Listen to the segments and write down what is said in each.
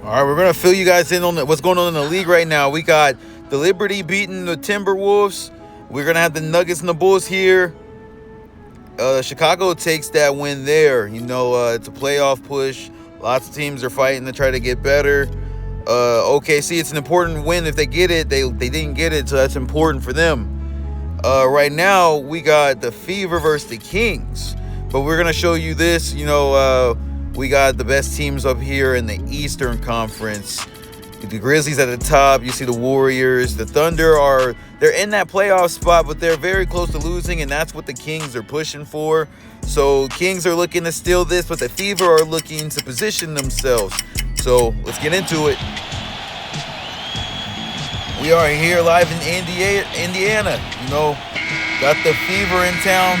All right, we're going to fill you guys in on what's going on in the league right now. We got the Liberty beating the Timberwolves. We're going to have the Nuggets and the Bulls here. Chicago takes that win there. It's a playoff push. Lots of teams are fighting to try to get better. OKC, it's an important win if they get it. They didn't get it, so that's important for them. Right now, we got the Fever versus the Kings. But we're going to show you this. We got the best teams up here in the Eastern Conference. The Grizzlies at the top. You see the Warriors. The Thunder they're in that playoff spot, but they're very close to losing, and that's what the Kings are pushing for. So Kings are looking to steal this, but the Fever are looking to position themselves. So let's get into it. We are here live in Indiana. Got the Fever in town,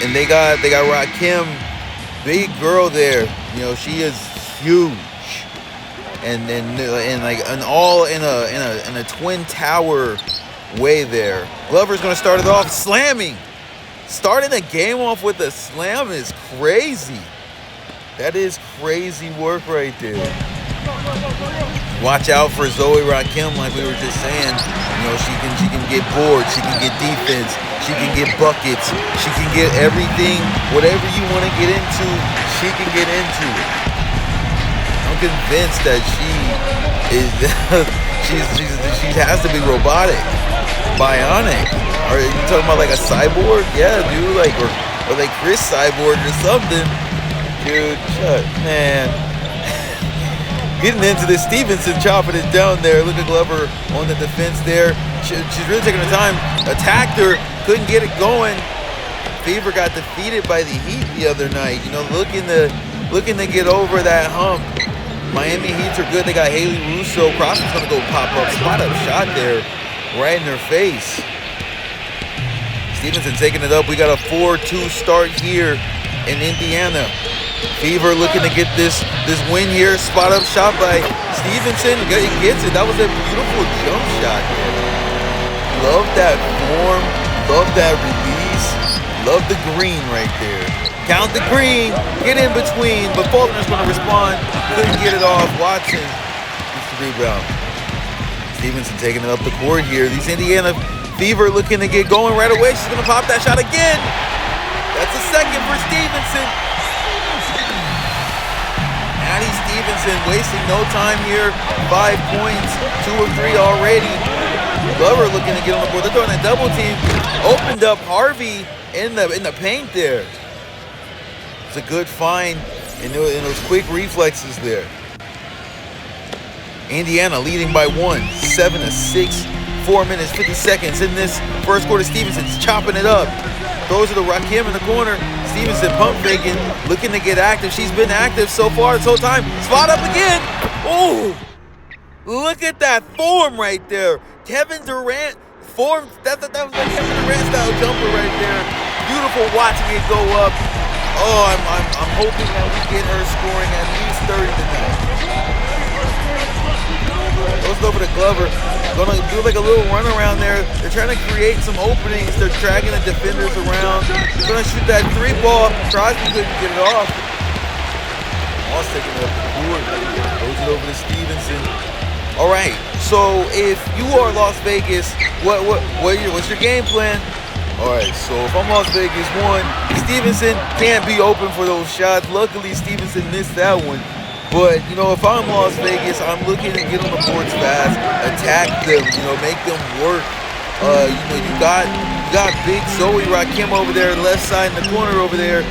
and they got Rakim, big girl there. She is huge, and all in a twin tower way there. Glover's gonna start it off slamming. Starting the game off with a slam is crazy. That is crazy work right there. Watch out for Zoe Rakim, like we were just saying. She can get boards, she can get defense, she can get buckets, she can get everything. Whatever you want to get into, she can get into it. I'm convinced that she has to be robotic, bionic. Are you talking about like a cyborg? Yeah, dude, or like Chris Cyborg or something. Dude, man. Getting into this, Stevenson chopping it down there. Look at Glover on the defense there. She's really taking her time. Attacked her, couldn't get it going. Fever got defeated by the Heat the other night. Looking to get over that hump. Miami Heats are good. They got Haley Russo. Crosby's gonna go pop up, spot up shot there, right in her face. Stevenson taking it up. We got a 4-2 start here in Indiana. Fever looking to get this win here. Spot up shot by Stevenson. He gets it. That was a beautiful jump shot. Love that form. Love that release. Love the green right there. Count the green. Get in between. But Faulkner's going to respond. Couldn't get it off. Watson gets the rebound. Stevenson taking it up the court here. These Indiana Fever looking to get going right away. She's going to pop that shot again. That's a second for Stevenson. Addie Stevenson wasting no time here. 5 points, 2 of 3 already. Glover looking to get on the board. They're throwing a double team. Opened up Harvey in the paint there. It's a good find and those quick reflexes there. Indiana leading by 1, 7-6, 4 minutes, 50 seconds in this first quarter. Stevenson's chopping it up. Throws it to Rakim in the corner. Stevenson pump faking, looking to get active. She's been active so far this whole time. Spot up again. Ooh, look at that form right there. Kevin Durant form. That was a Kevin Durant style jumper right there. Beautiful watching it go up. Oh, I'm hoping that we get her scoring at least 30 tonight. Goes over to Glover. Gonna do like a little run around there. They're trying to create some openings. They're dragging the defenders around. They're gonna shoot that 3 ball. Crosby couldn't get it off. Moss taking it up the court. Goes it over to Stevenson. All right. So if you are Las Vegas, what's your game plan? All right. So if I'm Las Vegas, Stevenson can't be open for those shots. Luckily, Stevenson missed that one. But, if I'm Las Vegas, I'm looking to get on the boards fast, attack them, make them work. You got big Zoe Rakim over there, left side in the corner over there.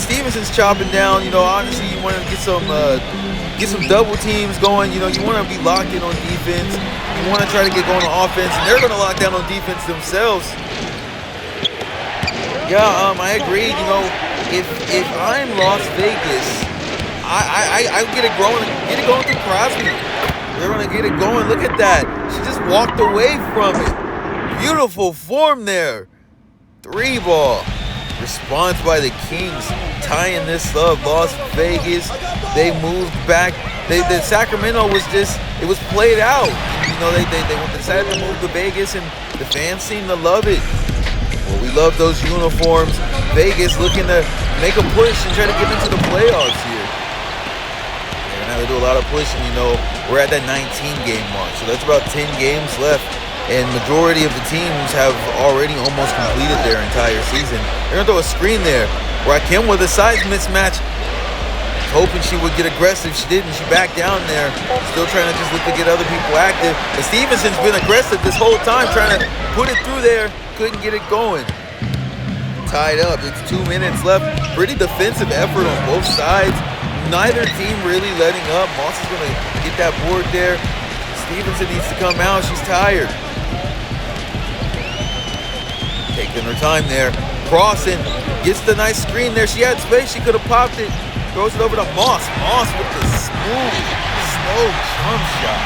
Stevenson's chopping down. Honestly, you want to get some double teams going. You want to be locked in on defense. You want to try to get going on offense, and they're going to lock down on defense themselves. Yeah, I agree. If I'm Las Vegas, I get it going through Crosby. They're gonna get it going. Look at that. She just walked away from it. Beautiful form there. 3 ball. Response by the Kings, tying this up. Las Vegas, they moved back. The Sacramento was played out. They decided to move to Vegas, and the fans seem to love it. Well, we love those uniforms. Vegas looking to make a push and try to get into the playoffs here. now. They do a lot of pushing, you know. We're at that 19-game mark, so that's about 10 games left. And majority of the teams have already almost completed their entire season. They're going to throw a screen there. Rakim with a size mismatch. Hoping she would get aggressive. She didn't. She backed down there. Still trying to just look to get other people active. But Stevenson's been aggressive this whole time, trying to put it through there. Couldn't get it going. Tied up. It's 2 minutes left. Pretty defensive effort on both sides. Neither team really letting up. Moss is going to get that board there. Stevenson needs to come out. She's tired. Taking her time there. Crossing. Gets the nice screen there. She had space. She could have popped it. Throws it over to Moss. Moss with the smooth, slow jump shot.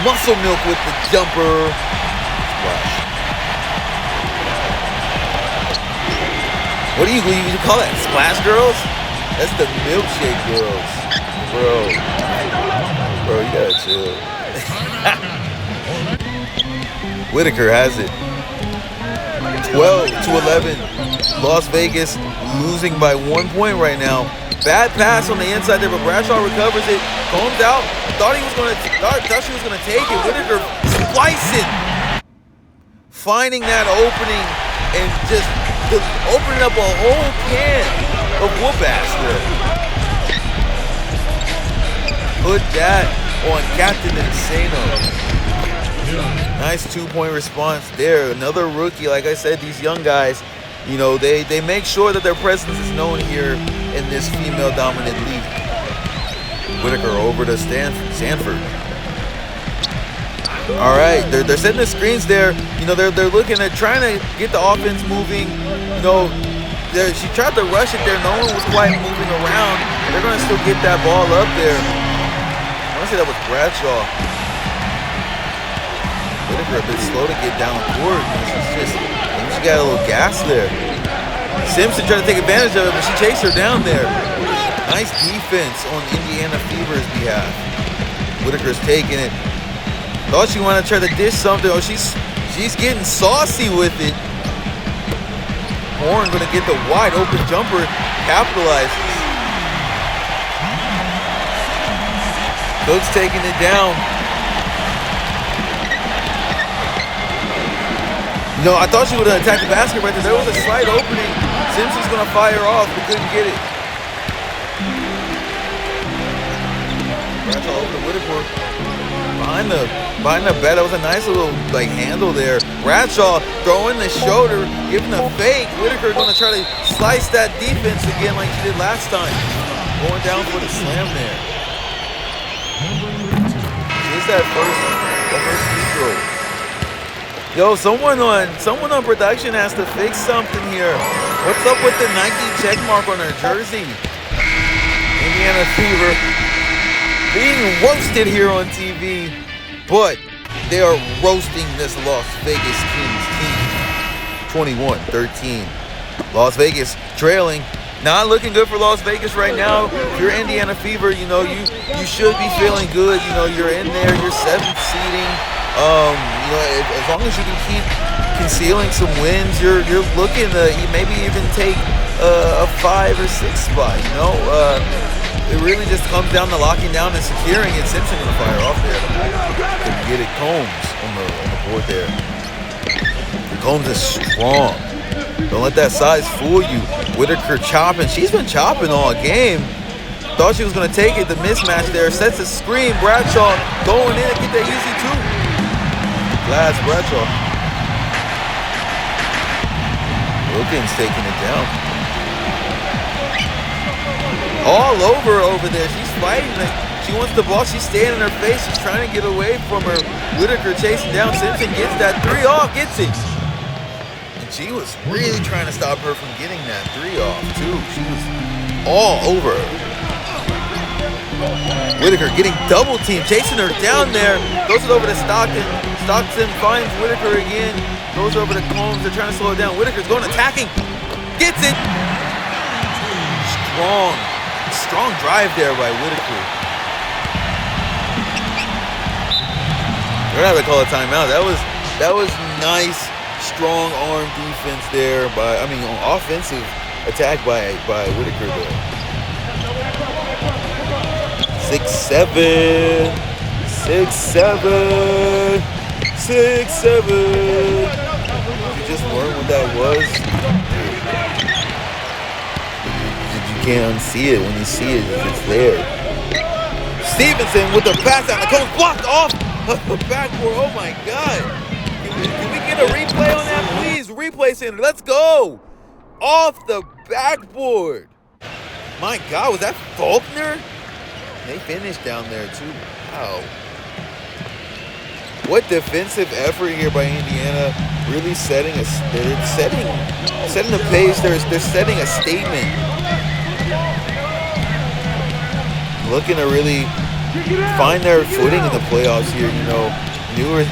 Muscle Milk with the jumper. Splash. What do you call that? Splash girls? That's the milkshake girls. Bro, you gotta chill. Whitaker has it. 12-11. Las Vegas losing by 1 point right now. Bad pass on the inside there, but Bradshaw recovers it. Combs out. Thought she was gonna take it. Whitaker splicing, finding that opening and just opening up a whole can of whoop ass there. Put that on Captain Insano. Nice 2-point response there. Another rookie. Like I said, these young guys, you know, they make sure that their presence is known here in this female-dominant league. Whitaker over to Sanford. All right, they're setting the screens there. You know, they're looking at trying to get the offense moving. You know, she tried to rush it there. No one was quite moving around. They're going to still get that ball up there. I want to say that was Bradshaw. Whitaker a bit slow to get down the court. She got a little gas there. Simpson tried to take advantage of it, but she chased her down there. Nice defense on Indiana Fever's behalf. Whitaker's taking it. Thought she wanted to try to dish something. Oh, she's getting saucy with it. Horn gonna get the wide open jumper. Capitalizes. Cook's taking it down. No, I thought she would have attacked the basket right there. There was a slight opening. Simpson's gonna fire off, but couldn't get it. Bradshaw over to Whitaker. Behind the bat. That was a nice little handle there. Bradshaw throwing the shoulder, giving a fake. Whitaker gonna try to slice that defense again like she did last time. Going down for the slam there. Here's that first free throw. Yo, someone on production has to fix something here. What's up with the Nike check mark on her jersey? Indiana Fever being roasted here on TV, but they are roasting this Las Vegas Kings team. 21-13. Las Vegas trailing. Not looking good for Las Vegas right now. If you're Indiana Fever, you know, you should be feeling good. You know, you're in there, you're 7th seeding. You know, as long as you can keep concealing some wins, you're looking to maybe even take a 5 or 6 spot. You know, it really just comes down to locking down and securing it. Simpson gonna fire off there. Couldn't get it. Combs on the board there. Combs is strong. Don't let that size fool you. Whitaker chopping. She's been chopping all game. Thought she was gonna take it. The mismatch there sets a screen. Bradshaw going in and get that easy two. Glass Bradshaw. Wilkins taking it down. All over there. She's fighting. She wants the ball. She's staying in her face. She's trying to get away from her. Whitaker chasing down. Simpson gets that 3 off. Gets it. And she was really trying to stop her from getting that 3 off, too. She was all over her. Whitaker getting double teamed, chasing her down there. Goes it over to Stockton. Stockton finds Whitaker again. Goes over to Combs. They're trying to slow it down. Whitaker's going attacking. Gets it. Strong drive there by Whitaker. We're gonna have to call a timeout. That was nice, strong arm defense there offensive attack by Whitaker there. 6-7. 6-7. 6-7. Did you just learn what that was? You can't unsee it. When you see it, it's there. Stevenson with the pass out. The coach blocked off the backboard. Oh my God. Can we get a replay on that, please? Replay center. Let's go. Off the backboard. My God, was that Faulkner? They finished down there too. Wow. What defensive effort here by Indiana. Really setting the pace. They're setting a statement. Looking to really find their footing in the playoffs here. You know, newer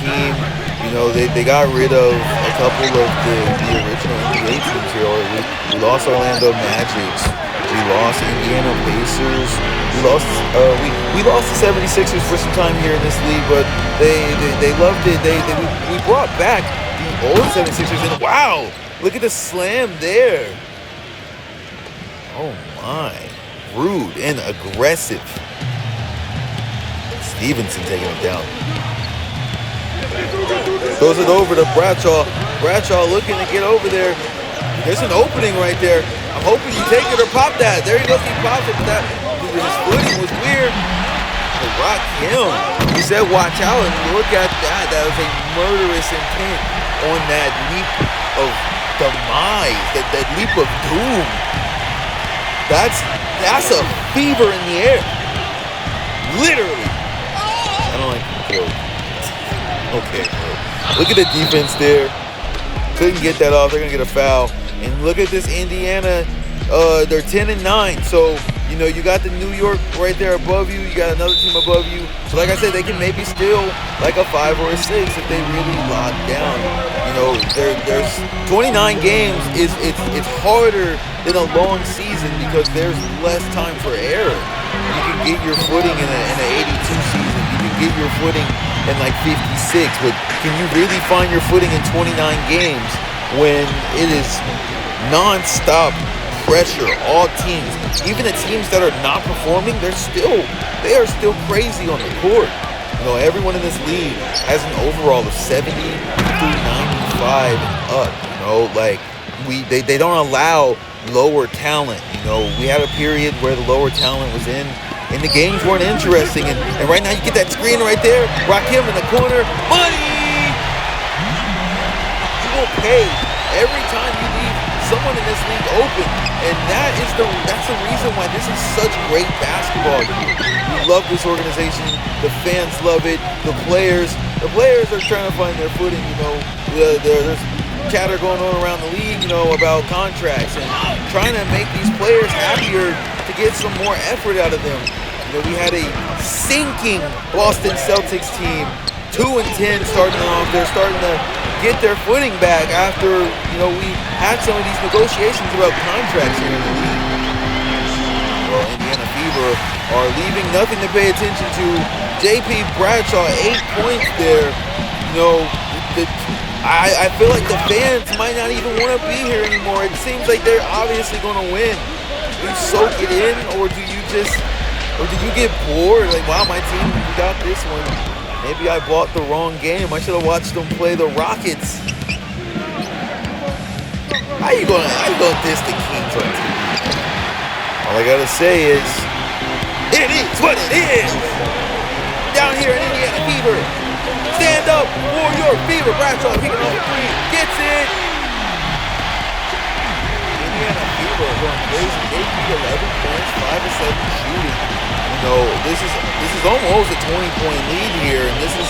team. You know, they got rid of a couple of the original NBA teams here. We lost Orlando Magics. We lost Indiana Pacers. We lost the 76ers for some time here in this league, but they loved it. We brought back the old 76ers. And wow, look at the slam there. Oh my, rude and aggressive. Stevenson taking it down. Throws it over to Bradshaw. Bradshaw looking to get over there. There's an opening right there. I'm hoping you take it or pop that. There he goes, he pops it, but that his footing was weird. But rock him. He said watch out, and look at that. That was a murderous intent on that leap of demise, that leap of doom. That's a fever in the air. Literally. I don't like the joke. Okay, bro. Look at the defense there. Couldn't get that off. They're going to get a foul. And look at this Indiana. They're 10-9. So, you know, you got the New York right there above you. You got another team above you. So, like I said, they can maybe steal like a 5 or a 6 if they really lock down. You know, there's 29 games. It's harder than a long season because there's less time for error. You can get your footing in an 82 season. You can get your footing in like 56. But can you really find your footing in 29 games when it is non-stop pressure? All teams, even the teams that are not performing, they are still crazy on the court. You know, everyone in this league has an overall of 70 through 95 and up. You know, like they don't allow lower talent. You know, we had a period where the lower talent was in, and the games weren't interesting. And right now, you get that screen right there, Rakim in the corner, money. You will pay every time you leave someone in this league open, and that's the reason why this is such great basketball. We love this organization. The fans love it. The players are trying to find their footing. You know, there's chatter going on around the league, you know, about contracts and trying to make these players happier to get some more effort out of them. You know, we had a sinking Boston Celtics team, 2-10 starting off. They're starting to get their footing back after, you know, we had some of these negotiations about contracts here in the league. Well, Indiana Fever are leaving nothing to pay attention to. JP Bradshaw, 8 points there. You know, I feel like the fans might not even want to be here anymore. It seems like they're obviously going to win. Do you soak it in, or do you get bored? Like, wow, my team got this one. Maybe I bought the wrong game. I should have watched them play the Rockets. How you gonna diss the Kings on TV? All I gotta say is, it is what it is. Down here in Indiana Fever. Stand up for your Fever. Bradshaw kicking off the 3. Gets it. Indiana Fever are going crazy. They beat 11 points, 5 of 7 shooting. You know, this is almost a 20-point lead here, and this is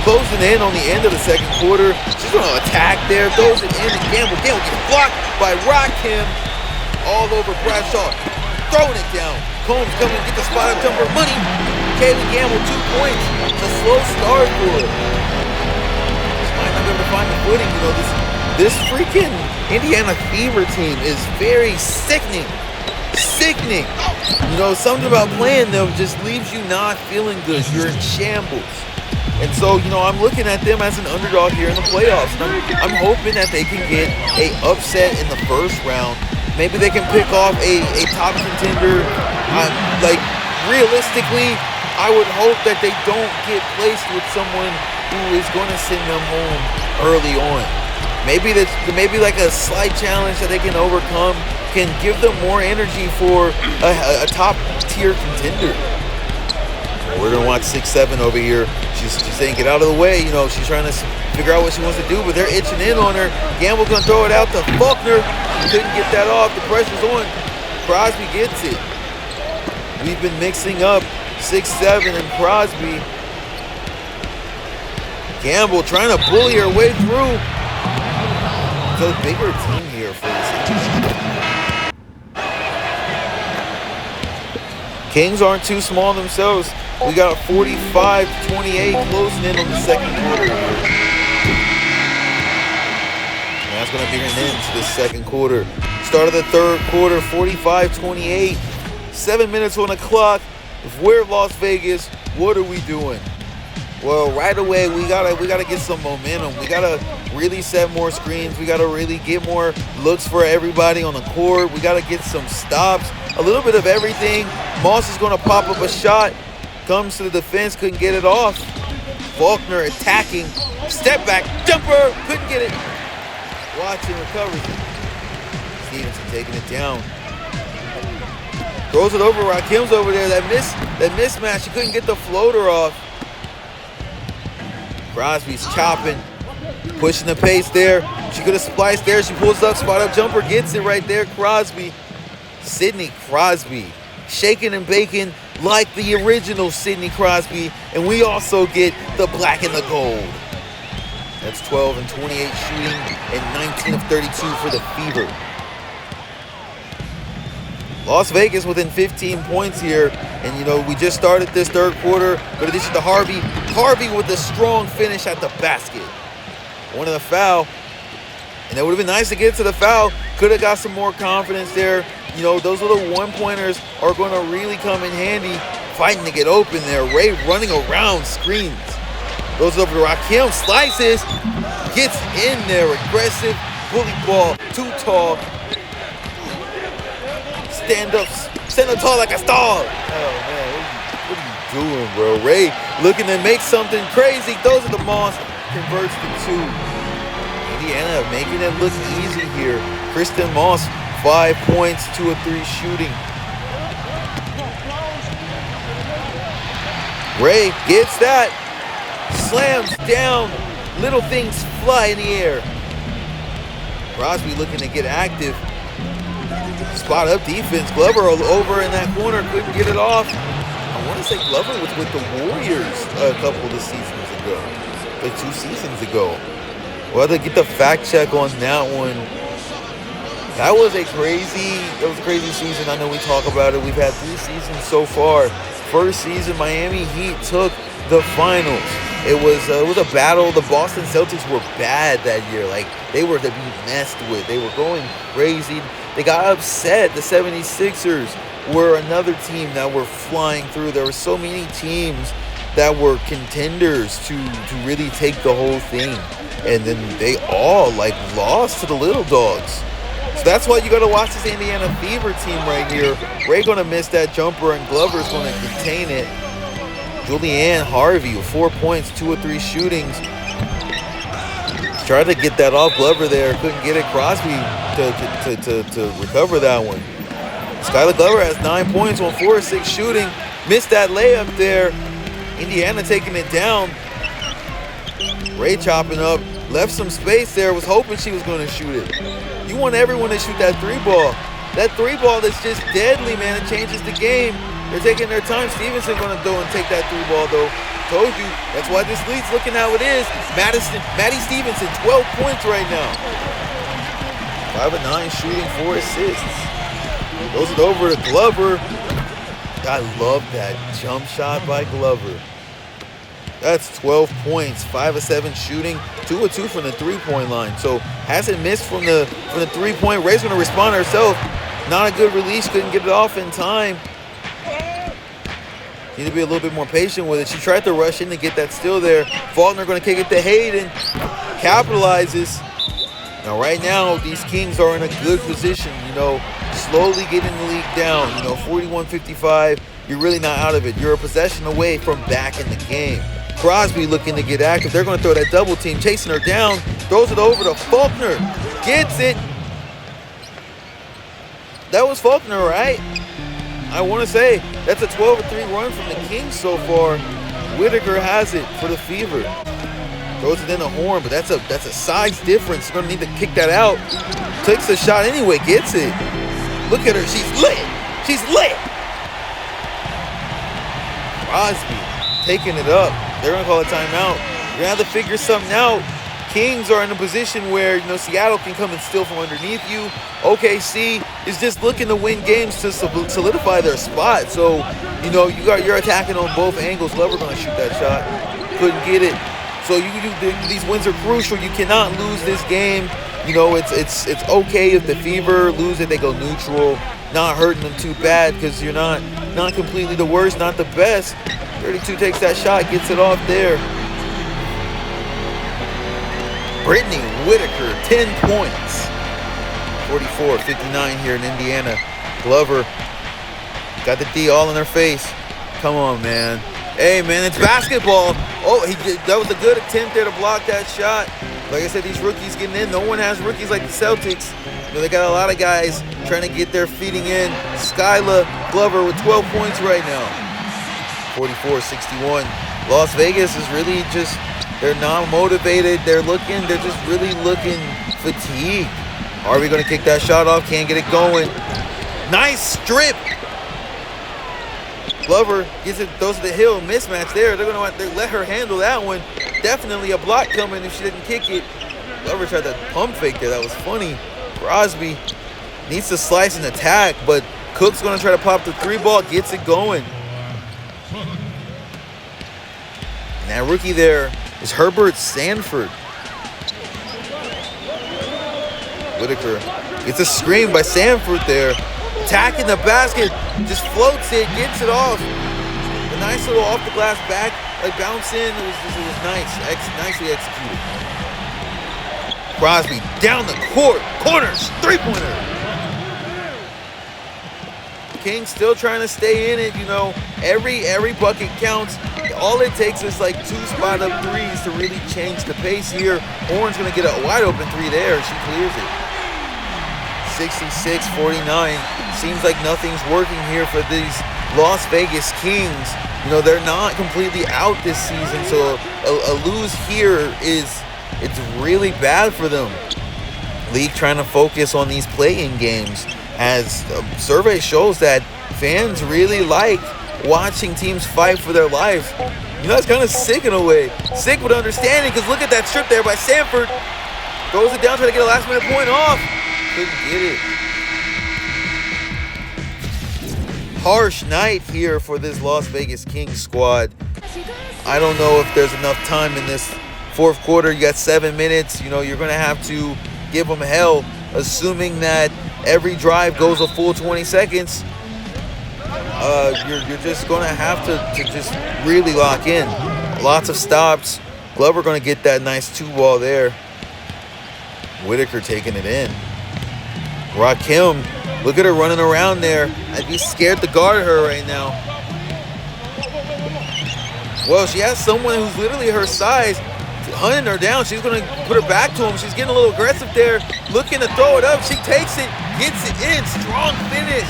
closing in on the end of the second quarter. She's going to attack there, throws it in, and Gamble gets blocked by Rakim. All over Bradshaw, throwing it down. Combs coming to get the spot up jumper. Money. Kaylee Gamble, 2 points. It's a slow start for her. Just might not be able to find the footing. You know, this freaking Indiana Fever team is very sickening. Sickening. You know, something about playing them just leaves you not feeling good. You're in shambles. And so, you know, I'm looking at them as an underdog here in the playoffs. I'm hoping that they can get a upset in the first round. Maybe they can pick off a top contender. realistically, I would hope that they don't get placed with someone who is going to send them home early on. Maybe like a slight challenge that they can overcome can give them more energy for a top tier contender. We're gonna watch 6-7 over here. She's saying get out of the way. She's trying to figure out what she wants to do, but they're itching in on her. Gamble's gonna throw it out to Faulkner. Couldn't get that off. The pressure's on. Crosby gets it. We've been mixing up 6-7 and Crosby. Gamble trying to bully her way through. It's a bigger team here for this team. Kings aren't too small themselves. We got 45-28 closing in on the second quarter here. And that's going to be an end to the second quarter. Start of the third quarter, 45-28. 7 minutes on the clock. If we're Las Vegas, what are we doing? Well, right away, we gotta get some momentum. We gotta really set more screens. We gotta really get more looks for everybody on the court. We gotta get some stops. A little bit of everything. Moss is gonna pop up a shot. Comes to the defense, couldn't get it off. Faulkner attacking. Step back, jumper, couldn't get it. Watching, recovers it. Stevenson taking it down. Throws it over. Rakim's over there. That mismatch. She couldn't get the floater off. Crosby's chopping, pushing the pace there. She could have spliced there. She pulls up, spot up jumper, gets it right there. Crosby, Sidney Crosby, shaking and baking like the original Sidney Crosby, and we also get the black and the gold. That's 12 and 28 shooting and 19 of 32 for the Fever. Las Vegas within 15 points here, and we just started this third quarter. Good addition to Harvey. Harvey with a strong finish at the basket. One of the foul, and it would have been nice to get to the foul. Could have got some more confidence there. Those little one-pointers are going to really come in handy. Fighting to get open there. Ray running around screens. Goes over to Rakim, slices, gets in there, aggressive, bully ball, too tall. Stand up tall like a star. Oh man, what are you doing, bro? Ray looking to make something crazy. Those are the Moss, converts to 2. Indiana making it look easy here. Kristen Moss, 5 points, 2 of 3 shooting. Ray gets that, slams down, little things fly in the air. Crosby looking to get active. Spot up defense. Glover over in that corner, couldn't get it off. I want to say Glover was with the Warriors a couple of seasons ago, like 2 seasons ago. Well, to get the fact check on that one. That was a crazy season. I know we talk about it. We've had 3 seasons so far. First season, Miami Heat took the finals. It was a battle. The Boston Celtics were bad that year. Like, they were to be messed with. They were going crazy. They got upset. The 76ers were another team that were flying through. There were so many teams that were contenders to really take the whole thing. And then they all, lost to the little dogs. So that's why you got to watch this Indiana Fever team right here. Ray going to miss that jumper, and Glover's going to contain it. Julianne Harvey with 4 points, 2 of 3 shootings. Tried to get that off Glover there, couldn't get it. Crosby to recover that one. Skylar Glover has 9 points on 4 of 6 shooting. Missed that layup there. Indiana taking it down. Ray chopping up, left some space there, was hoping she was going to shoot it. You want everyone to shoot that 3-ball. That 3-ball that's just deadly, man. It changes the game. They're taking their time. Stevenson going to go and take that 3-ball, though. Told you, that's why this league's looking how it is. Maddie Stevenson, 12 points right now. 5 of 9 shooting, 4 assists. Goes it over to Glover. I love that jump shot by Glover. That's 12 points, 5 of 7 shooting, 2 of 2 from the 3-point line. So hasn't missed from the 3-point. Ray's going to respond herself. Not a good release, couldn't get it off in time. Need to be a little bit more patient with it. She tried to rush in to get that steal there. Faulkner going to kick it to Hayden. Capitalizes. Now, right now, these Kings are in a good position, slowly getting the league down. 41-55. you're really not out of it. You're a possession away from back in the game. Crosby looking to get active. They're going to throw that double team, chasing her down, throws it over to Faulkner, gets it. That was Faulkner, right? I want to say that's a 12-3 run from the Kings so far. Whitaker has it for the Fever. Throws it in the horn, but that's a size difference. You're going to need to kick that out. Takes a shot anyway, gets it. Look at her, she's lit. She's lit. Crosby taking it up. They're going to call a timeout. You're going to have to figure something out. Kings are in a position where, Seattle can come and steal from underneath you. OKC is just looking to win games to solidify their spot. So, you're attacking on both angles. Glover going to shoot that shot. Couldn't get it. So these wins are crucial. You cannot lose this game. It's okay if the Fever lose it, they go neutral. Not hurting them too bad because you're not completely the worst, not the best. 32 takes that shot, gets it off there. Brittany Whitaker, 10 points. 44-59 here in Indiana. Glover got the D all in her face. Come on, man. Hey, man, it's basketball. Oh, that was a good attempt there to block that shot. Like I said, these rookies getting in. No one has rookies like the Celtics. They got a lot of guys trying to get their feeding in. Skyla Glover with 12 points right now. 44-61. Las Vegas is really just, they're not motivated. They're just really looking fatigued. Harvey going to kick that shot off. Can't get it going. Nice strip. Glover gets it, throws to the hill. Mismatch there. They're going to let her handle that one. Definitely a block coming if she didn't kick it. Glover tried that pump fake there. That was funny. Crosby needs to slice and attack, but Cook's going to try to pop the three ball. Gets it going. And that rookie there is Herbert Sanford. Whitaker gets a screen by Sanford there. Attacking the basket, just floats it, gets it off. A nice little off the glass back, bounce in. It was nice, nicely executed. Crosby down the court, corners, three-pointer. Kings still trying to stay in it. Every bucket counts. All it takes is like 2 spot-up threes to really change the pace here. Horn's gonna get a wide open three there. She clears it. 66-49. Seems like nothing's working here for these Las Vegas Kings. They're not completely out this season, so a lose here it's really bad for them. League trying to focus on these play-in games, as survey shows that fans really like watching teams fight for their life. It's kind of sick in a way. Sick with understanding, because look at that strip there by Sanford. Throws it down, trying to get a last-minute point off. Couldn't get it. Harsh night here for this Las Vegas Kings squad. I don't know if there's enough time in this fourth quarter. You got 7 minutes. You're going to have to give them hell, assuming that every drive goes a full 20 seconds. You're just going to have to just really lock in. Lots of stops. Glover going to get that nice 2-ball there. Whitaker taking it in. Rakim, look at her running around there. I'd be scared to guard her right now. Well, she has someone who's literally her size hunting her down. She's going to put her back to him. She's getting a little aggressive there, looking to throw it up. She takes it, gets it in. Strong finish.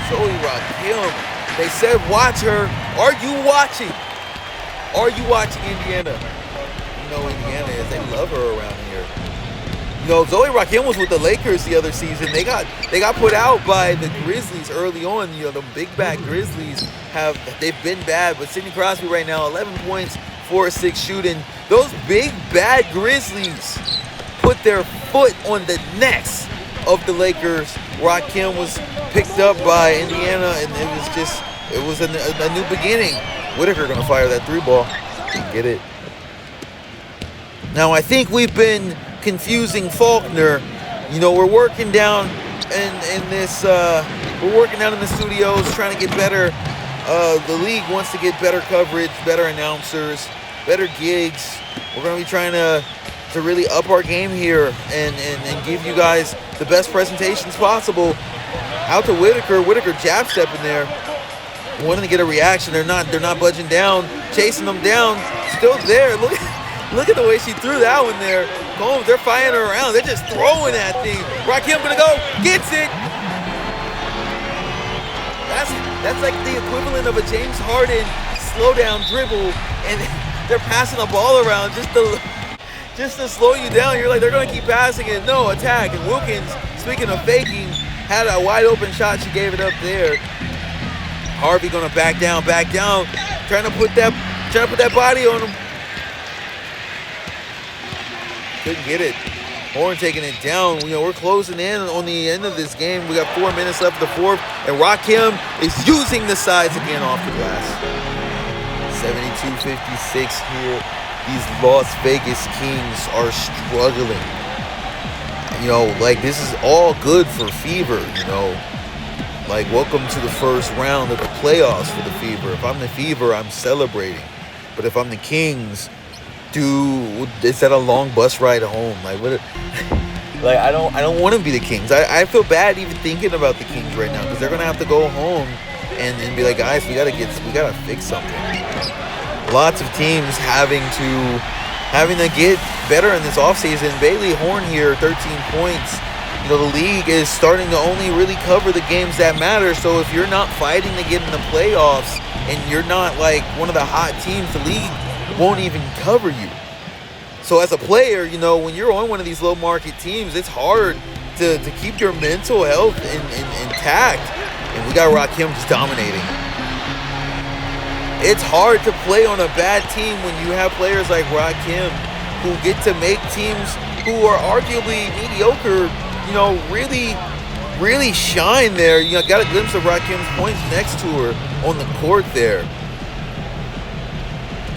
Zoe Rakim. They said watch her. Are you watching? Are you watching Indiana? Indiana is. They love her around here. Zoe Rakim was with the Lakers the other season. They got put out by the Grizzlies early on. The big bad Grizzlies they've been bad, but Sidney Crosby right now, 11 points, 4-6 shooting. Those big bad Grizzlies put their foot on the necks of the Lakers. Rakim was picked up by Indiana, and it was a new beginning. Whitaker gonna fire that 3-ball. Get it. Now I think we've been confusing Faulkner. We're working down in this. We're working down in the studios, trying to get better. The league wants to get better coverage, better announcers, better gigs. We're going to be trying to really up our game here and give you guys the best presentations possible. Out to Whitaker. Whitaker jab stepping there. wanting to get a reaction. They're not budging down, chasing them down. Still there. Look at the way she threw that one there. Combs, they're fighting her around. They're just throwing that thing. Rakim gonna go, gets it. That's like the equivalent of a James Harden slow down dribble, and they're passing the ball around just to slow you down. You're like, they're gonna keep passing it. No, attack. And Wilkins, speaking of faking, had a wide open shot. She gave it up there. Harvey gonna back down, trying to put that body on him. Couldn't get it. Horn taking it down. We're closing in on the end of this game. We got 4 minutes left of the fourth, and Rakim is using the sides again off the glass. 72-56 here. These Las Vegas Kings are struggling. Like, this is all good for Fever, Like, welcome to the first round of the playoffs for the Fever. If I'm the Fever, I'm celebrating. But if I'm the Kings, dude, is that a long bus ride home? Like, what? Like, I don't want to be the Kings. I feel bad even thinking about the Kings right now, because they're gonna have to go home and be like, guys, we gotta fix something. Lots of teams having to get better in this offseason. Bailey Horn here, 13 points. The league is starting to only really cover the games that matter. So if you're not fighting to get in the playoffs and you're not like one of the hot teams, the league won't even cover you. So as a player, when you're on one of these low market teams, it's hard to keep your mental health intact. And we got Rakim just dominating. It's hard to play on a bad team when you have players like Rakim who get to make teams who are arguably mediocre, really shine there. Got a glimpse of Rakim's points next to her on the court there.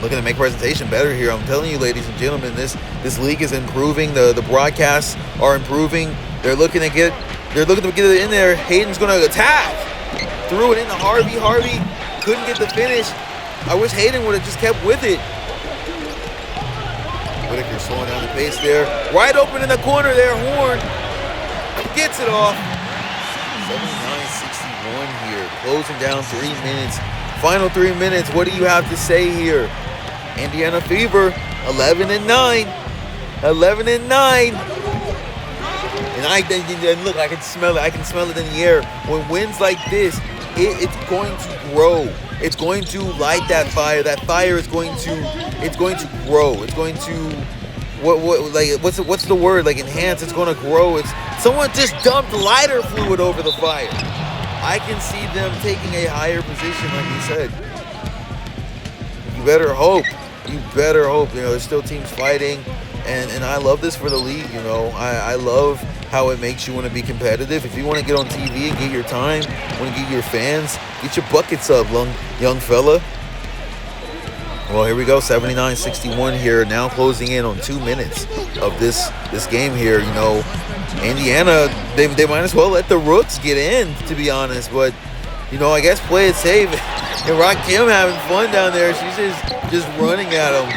Looking to make presentation better here. I'm telling you, ladies and gentlemen, this league is improving. The broadcasts are improving. They're looking to get it in there. Hayden's going to attack. Threw it into Harvey. Harvey couldn't get the finish. I wish Hayden would have just kept with it. Whitaker slowing down the pace there. Wide open in the corner there. Horn gets it off. 79-61 here. Closing down 3 minutes. Final 3 minutes. What do you have to say here? Indiana Fever, 11-9. 11-9. And look, I can smell it. I can smell it in the air. When wins like this, it's going to grow. It's going to light that fire. That fire is going to grow. It's going to what's the word? Like, enhance. It's going to grow. It's someone just dumped lighter fluid over the fire. I can see them taking a higher position, like you said. You better hope. There's still teams fighting, and I love this for the league. I love how it makes you want to be competitive. If you want to get on TV and get your time, want to get your fans, get your buckets up, young fella. Well, here we go, 79-61 here. Now closing in on 2 minutes of this game here. Indiana, they might as well let the Rooks get in, to be honest. But, I guess play it safe. And Rakim having fun down there. She's just running at him.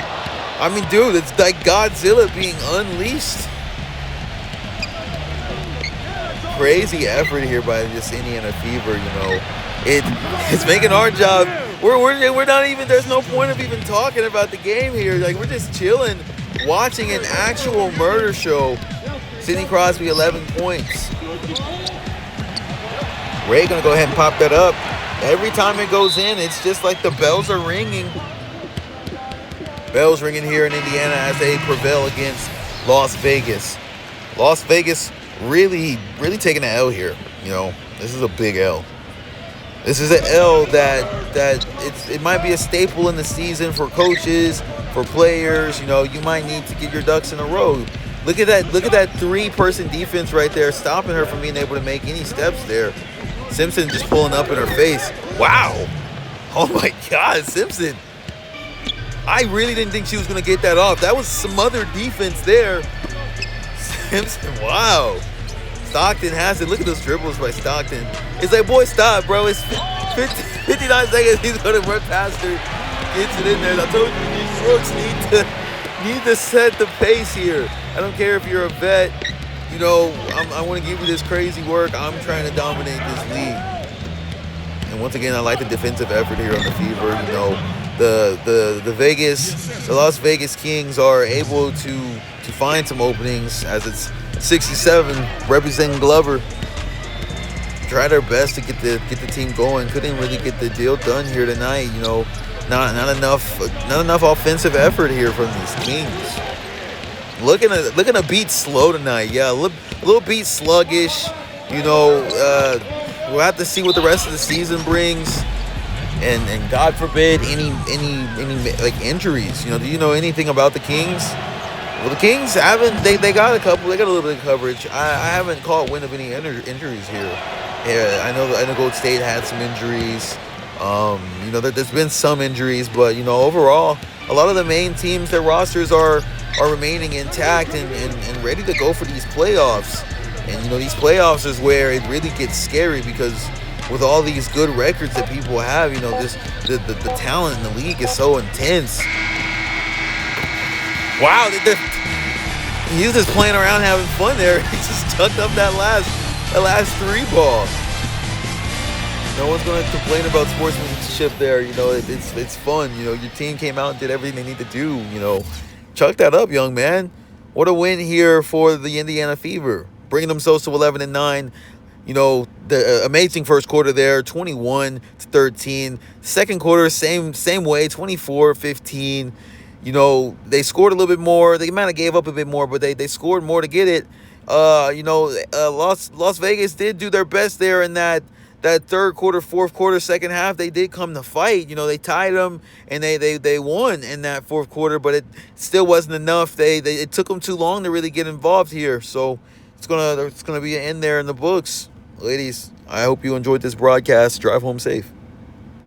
I mean, dude, it's like Godzilla being unleashed. Crazy effort here by this Indiana Fever, It's making our job. We're not even, there's no point of even talking about the game here. Like, we're just chilling, watching an actual murder show. Sidney Crosby, 11 points. Ray gonna go ahead and pop that up. Every time it goes in, it's just like the bells are ringing. Bells ringing here in Indiana as they prevail against Las Vegas. Las Vegas really taking an L here. This is a big L. This is an L that it might be a staple in the season for coaches, for players. You might need to get your ducks in a row. Look at that 3-person defense right there, stopping her from being able to make any steps there. Simpson just pulling up in her face. Wow. Oh my God, Simpson. I really didn't think she was going to get that off. That was some other defense there. Simpson, wow. Stockton has it. Look at those dribbles by Stockton. It's like, boy, stop, bro. It's 59 seconds. He's going to run past her. Gets it in there. I told you, these Rooks need to set the pace here. I don't care if you're a vet. I want to give you this crazy work. I'm trying to dominate this league. And once again, I like the defensive effort here on the Fever. You know, the Las Vegas Kings are able to find some openings as it's 67 representing Glover. Tried their best to get the team going. Couldn't really get the deal done here tonight. You know, not enough offensive effort here from these Kings. Looking a beat slow tonight. Yeah, a little beat sluggish. You know, we'll have to see what the rest of the season brings. And God forbid any like injuries. You know, do you know anything about the Kings? Well, the Kings haven't. They got a couple. They got a little bit of coverage. I haven't caught wind of any injuries here. Yeah, I know Gold State had some injuries. You know, there's been some injuries, but you know, overall, a lot of the main teams, their rosters are remaining intact and ready to go for these playoffs. And you know, these playoffs is where it really gets scary because with all these good records that people have, you know, the talent in the league is so intense. Wow, he's just playing around having fun there. He just tucked up that last three ball. No one's going to complain about sportsmanship there. You know, it's fun. You know, your team came out and did everything they need to do. You know, chuck that up, young man. What a win here for the Indiana Fever, bringing themselves to 11-9. You know, the amazing first quarter there, 21-13. Second quarter, same way, 24-15. You know, they scored a little bit more. They might have gave up a bit more, but they scored more to get it. You know, Las Vegas did do their best there in that third quarter, fourth quarter, second half. They did come to fight. You know, they tied them and they won in that fourth quarter, but it still wasn't enough. It took them too long to really get involved here. So it's gonna be an end there in the books. Ladies, I hope you enjoyed this broadcast. Drive home safe.